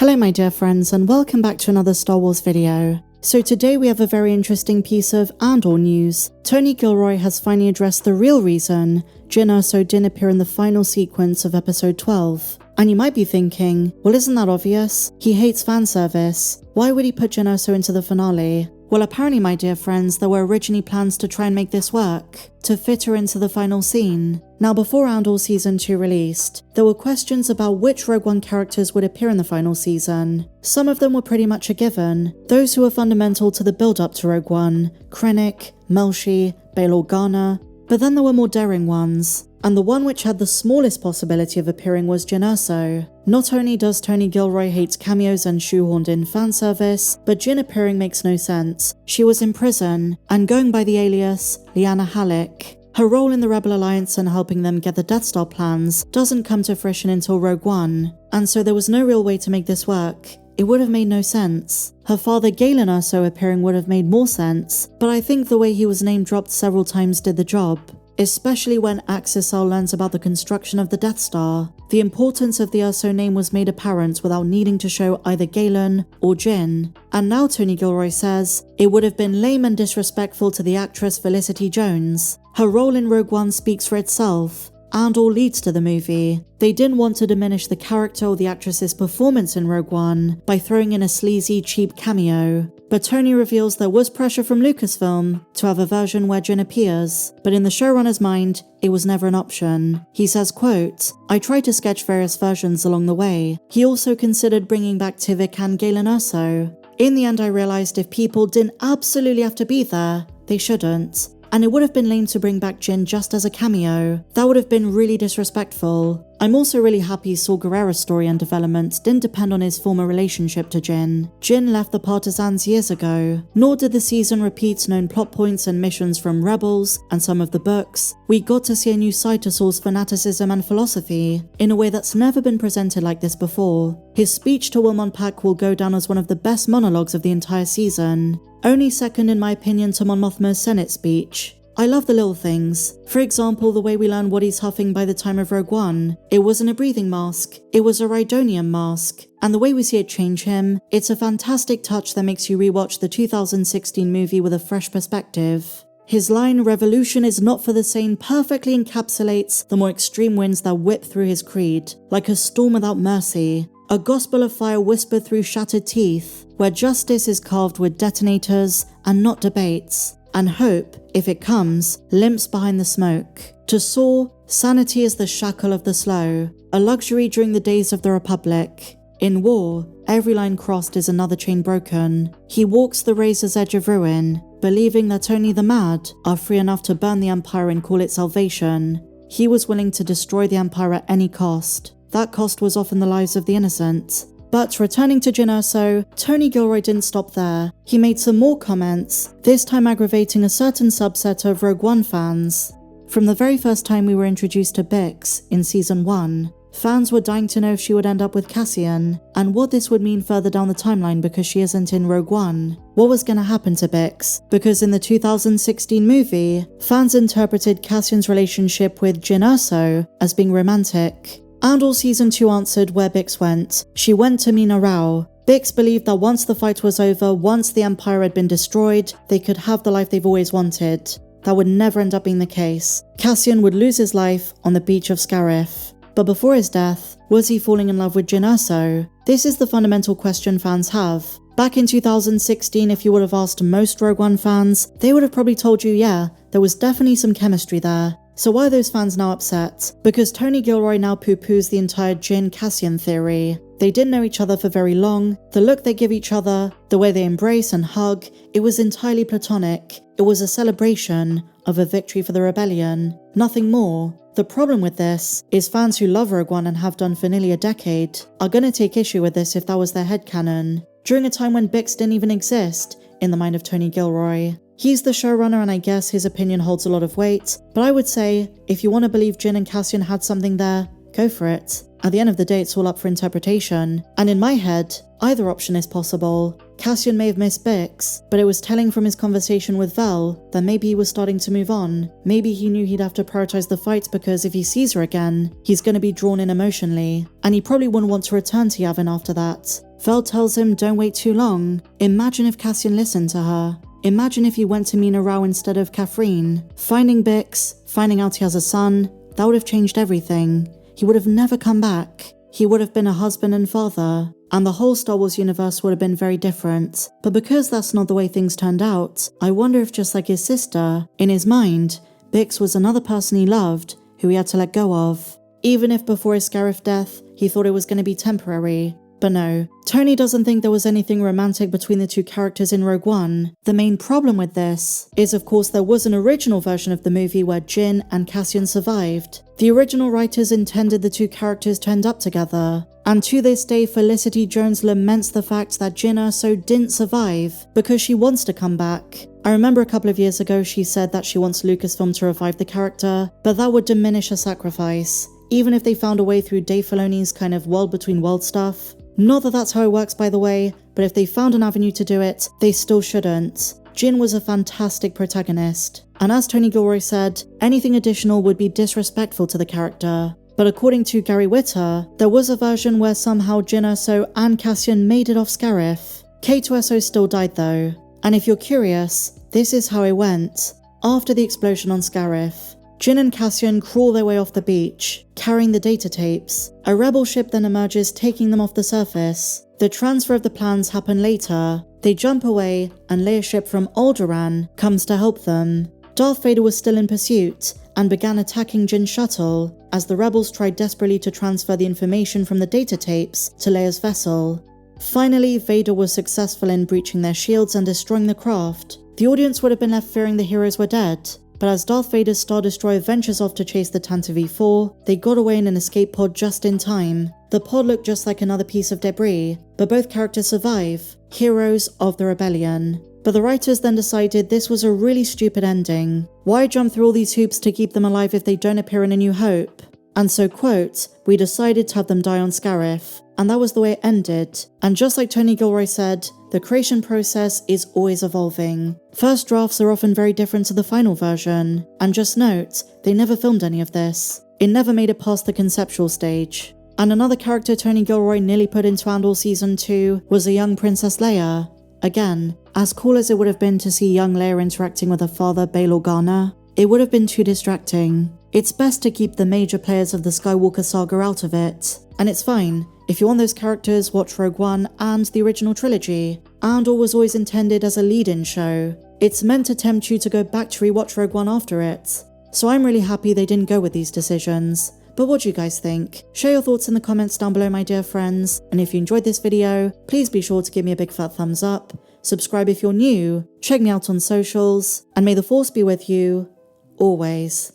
Hello my dear friends and welcome back to another Star Wars video. So today we have a very interesting piece of Andor news. Tony Gilroy has finally addressed the real reason Jyn Erso didn't appear in the final sequence of episode 12. And you might be thinking, well isn't that obvious? He hates fan service. Why would he put Jyn Erso into the finale? Well apparently my dear friends, there were originally plans to try and make this work, to fit her into the final scene. Now before Andor Season 2 released, there were questions about which Rogue One characters would appear in the final season. Some of them were pretty much a given, those who were fundamental to the build-up to Rogue One, Krennic, Melshi, Bail Organa, but then there were more daring ones. And the one which had the smallest possibility of appearing was Jyn Erso. Not only does Tony Gilroy hate cameos and shoehorned in fan service, but Jyn appearing makes no sense. She was in prison, and going by the alias Liana Halleck. Her role in the Rebel Alliance and helping them get the Death Star plans doesn't come to fruition until Rogue One, and so there was no real way to make this work. It would have made no sense. Her father Galen Erso appearing would have made more sense, but I think the way he was name dropped several times did the job. Especially when Axisal learns about the construction of the Death Star. The importance of the Erso name was made apparent without needing to show either Galen or Jyn. And now Tony Gilroy says, it would have been lame and disrespectful to the actress Felicity Jones. Her role in Rogue One speaks for itself. Andor leads to the movie. They didn't want to diminish the character or the actress's performance in Rogue One by throwing in a sleazy, cheap cameo. But Tony reveals there was pressure from Lucasfilm to have a version where Jyn appears, but in the showrunner's mind, it was never an option. He says, quote, I tried to sketch various versions along the way. He also considered bringing back Tivik and Galen Erso. In the end, I realized if people didn't absolutely have to be there, they shouldn't. And it would have been lame to bring back Jyn just as a cameo. That would have been really disrespectful. I'm also really happy Saw Gerrera's story and development didn't depend on his former relationship to Jyn. Jyn left the Partisans years ago, nor did the season repeat known plot points and missions from Rebels and some of the books. We got to see a new side to Saw's fanaticism and philosophy, in a way that's never been presented like this before. His speech to Wilmot Pack will go down as one of the best monologues of the entire season. Only second in my opinion to Mon Mothma's Senate speech. I love the little things. For example, the way we learn what he's huffing by the time of Rogue One. It wasn't a breathing mask, it was a Rhydonium mask. And the way we see it change him, it's a fantastic touch that makes you rewatch the 2016 movie with a fresh perspective. His line, revolution is not for the sane, perfectly encapsulates the more extreme winds that whip through his creed, like a storm without mercy. A gospel of fire whispered through shattered teeth, where justice is carved with detonators and not debates. And hope, if it comes, limps behind the smoke. To Saw, sanity is the shackle of the slow, a luxury during the days of the Republic. In war, every line crossed is another chain broken. He walks the razor's edge of ruin, believing that only the mad are free enough to burn the Empire and call it salvation. He was willing to destroy the Empire at any cost. That cost was often the lives of the innocent. But returning to Jyn Erso, Tony Gilroy didn't stop there. He made some more comments, this time aggravating a certain subset of Rogue One fans. From the very first time we were introduced to Bix in Season 1, fans were dying to know if she would end up with Cassian, and what this would mean further down the timeline because she isn't in Rogue One. What was going to happen to Bix? Because in the 2016 movie, fans interpreted Cassian's relationship with Jyn Erso as being romantic. Andor Season 2 answered where Bix went. She went to Mina Rao. Bix believed that once the fight was over, once the Empire had been destroyed, they could have the life they've always wanted. That would never end up being the case. Cassian would lose his life on the beach of Scarif. But before his death, was he falling in love with Jyn Erso? This is the fundamental question fans have. Back in 2016, if you would have asked most Rogue One fans, they would have probably told you, yeah, there was definitely some chemistry there. So why are those fans now upset? Because Tony Gilroy now poo-poos the entire Jyn-Cassian theory. They didn't know each other for very long, the look they give each other, the way they embrace and hug, it was entirely platonic. It was a celebration of a victory for the rebellion, nothing more. The problem with this is fans who love Rogue One and have done for nearly a decade are gonna take issue with this if that was their headcanon, during a time when Bix didn't even exist in the mind of Tony Gilroy. He's the showrunner and I guess his opinion holds a lot of weight, but I would say, if you want to believe Jyn and Cassian had something there, go for it. At the end of the day, it's all up for interpretation, and in my head, either option is possible. Cassian may have missed Bix, but it was telling from his conversation with Vel that maybe he was starting to move on. Maybe he knew he'd have to prioritize the fight because if he sees her again, he's going to be drawn in emotionally, and he probably wouldn't want to return to Yavin after that. Vel tells him don't wait too long. Imagine if Cassian listened to her. Imagine if he went to Mina Rao instead of Catherine. Finding Bix, finding out he has a son, that would have changed everything. He would have never come back. He would have been a husband and father, and the whole Star Wars universe would have been very different. But because that's not the way things turned out, I wonder if just like his sister, in his mind, Bix was another person he loved, who he had to let go of. Even if before his Scarif death, he thought it was going to be temporary. But no, Tony doesn't think there was anything romantic between the two characters in Rogue One. The main problem with this is, of course, there was an original version of the movie where Jyn and Cassian survived. The original writers intended the two characters to end up together, and to this day Felicity Jones laments the fact that Jyn Erso didn't survive because she wants to come back. I remember a couple of years ago she said that she wants Lucasfilm to revive the character, but that would diminish her sacrifice, even if they found a way through Dave Filoni's kind of world between world stuff. Not that that's how it works, by the way, but if they found an avenue to do it, they still shouldn't. Jyn was a fantastic protagonist, and as Tony Gilroy said, anything additional would be disrespectful to the character. But according to Gary Whitta, there was a version where somehow Jyn Erso and Cassian made it off Scarif. Kate Erso still died though, and if you're curious, this is how it went. After the explosion on Scarif, Jyn and Cassian crawl their way off the beach, carrying the data tapes. A rebel ship then emerges, taking them off the surface. The transfer of the plans happen later. They jump away, and Leia's ship from Alderaan comes to help them. Darth Vader was still in pursuit, and began attacking Jyn's shuttle, as the rebels tried desperately to transfer the information from the data tapes to Leia's vessel. Finally, Vader was successful in breaching their shields and destroying the craft. The audience would have been left fearing the heroes were dead, but as Darth Vader's Star Destroyer ventures off to chase the Tantive V4, they got away in an escape pod just in time. The pod looked just like another piece of debris, but both characters survive, heroes of the rebellion. But the writers then decided this was a really stupid ending. Why jump through all these hoops to keep them alive if they don't appear in A New Hope? And so, quote, we decided to have them die on Scarif. And that was the way it ended. And just like Tony Gilroy said, the creation process is always evolving. First drafts are often very different to the final version. And just note, they never filmed any of this. It never made it past the conceptual stage. And another character Tony Gilroy nearly put into Andor Season 2 was a young Princess Leia. Again, as cool as it would have been to see young Leia interacting with her father Bail Organa, it would have been too distracting. It's best to keep the major players of the Skywalker saga out of it. And it's fine. If you want those characters, watch Rogue One and the original trilogy. Andor was always intended as a lead-in show. It's meant to tempt you to go back to rewatch Rogue One after it. So I'm really happy they didn't go with these decisions. But what do you guys think? Share your thoughts in the comments down below, my dear friends. And if you enjoyed this video, please be sure to give me a big fat thumbs up. Subscribe if you're new. Check me out on socials. And may the Force be with you, always.